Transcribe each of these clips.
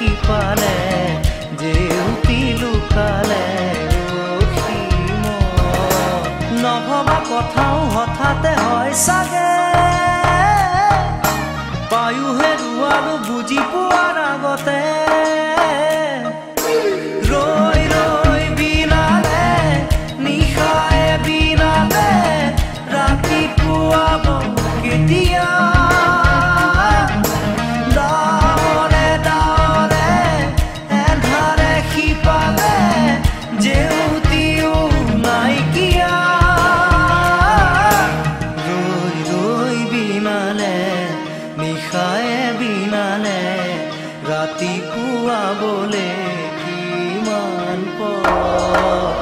সিপালে জেউতি লুকালে নভবা কথাও হঠাতে হয় চাগে পায়ু হেৰুৱালো বুজি পোৱাৰ আগতে ৰৈ ৰৈ বিনালে নিশায়ে বিনালে ৰাতিপুৱাব কেতিয়া ডাৱৰে ডাৱৰে এন্ধাৰে সিপালে জেউতিও নাইকিয়া ৰৈ ৰৈ বিনালে নিশায়ে বিনালে ৰাতিপুৱাবলে কিমান পৰ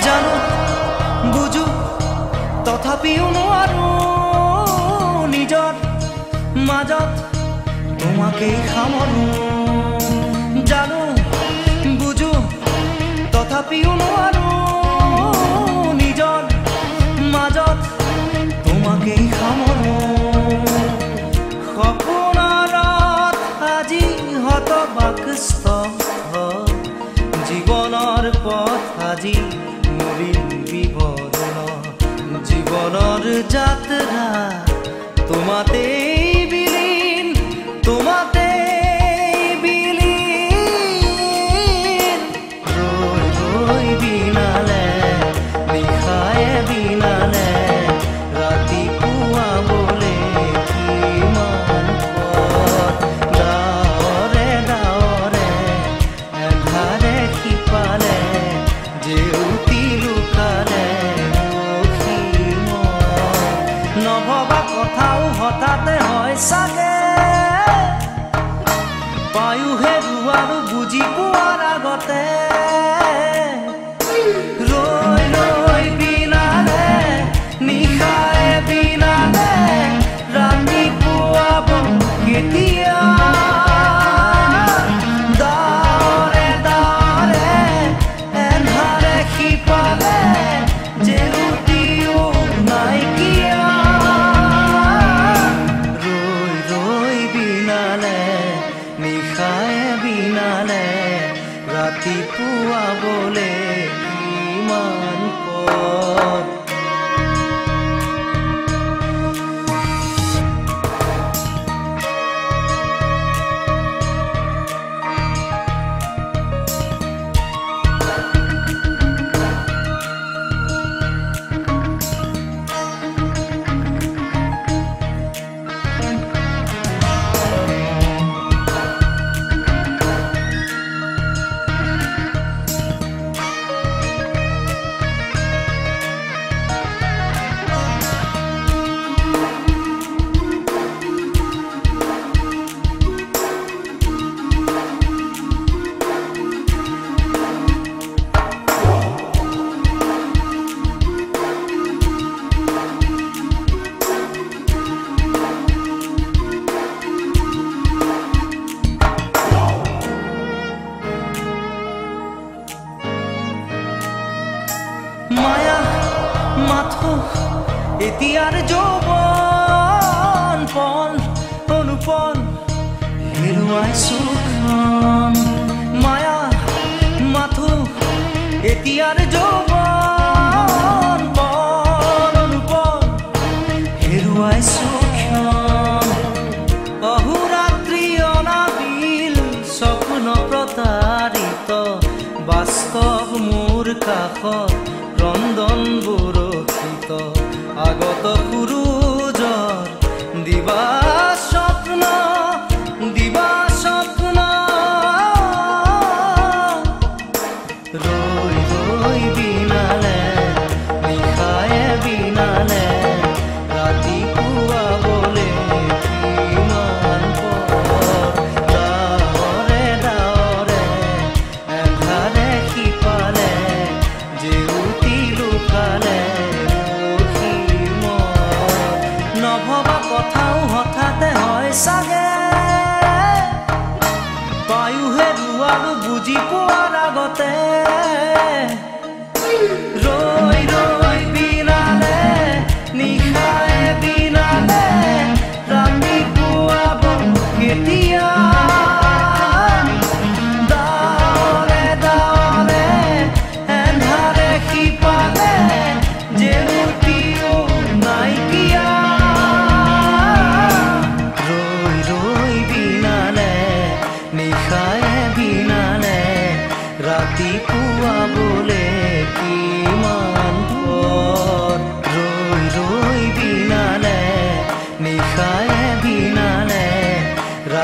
জানো বুঝো তথাপিও নোৱাৰো নিজৰ মাজত তোমাকেই সামৰো জানো বুঝো তথাপিও নোৱাৰো নিজৰ মাজত তোমাকেই সামৰো সপোনত আজি হতবাকস্থ জীৱনৰ পথ আজি জীবনৰ যাত্ৰা তোমাতে বিলীন তোমাতে বিলীন ৰৈ ৰৈ বিনালে নিশায়ে বিনালে ৰাতিপুৱাবলে কিমান পথ ডাৱৰে ডাৱৰে এন্ধাৰে সিপালে জেউতি লুকালে নভবা কথাও হঠাতে হয় চাগে পায়ু হেৰুৱালো বুজি পোৱাৰ আগতে ৰৈ ৰৈ বিনালে নিশায়ে বিনালে ৰাতিপুৱাব কেতিয়া ডাৱৰে ডাৱৰে এন্ধাৰে সিপালে জেউতিও নাইকিয়া নিশায়ে বিনালে ৰাতিপুৱাবলে কিমান পথ মায়া মাথো এতিয়াৰ যৌৱন পন অনুপন হেৰুৱাইছো মায়া মাথো এতিয়াৰ যৌৱন পন অনুপন হেৰুৱাইছো অহোৰাত্ৰি অনাবিল স্বপ্ন প্ৰতাৰিত বাস্তৱ মোৰ কাষত ৰন্ধন বৰষিত আগত সূৰুজৰ দিবা স্বপ্ন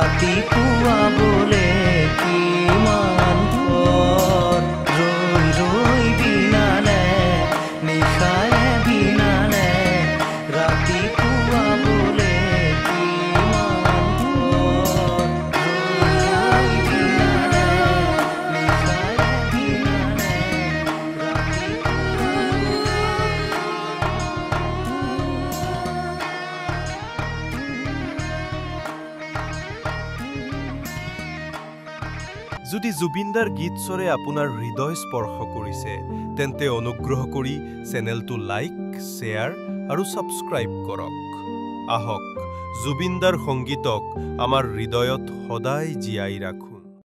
ৰাতিপুৱা বোলে কিমান ভৰ ৰৈ ৰৈ বিনালে নিশাৰে বিনালে ৰাতিপুৱা বোলে কিমান ভৰ ৰৈ ৰৈ বিনালে নিশাৰে বিনালে যদি জুবিনদাৰ গীত স্বৰে আপোনাৰ হৃদয় স্পৰ্শ কৰিছে তেন্তে অনুগ্ৰহ কৰি চেনেলটো লাইক শ্বেয়াৰ আৰু ছাবস্ক্ৰাইব কৰক আহক জুবিনদাৰ সংগীতক আমাৰ হৃদয়ত সদায় জীয়াই ৰাখোঁ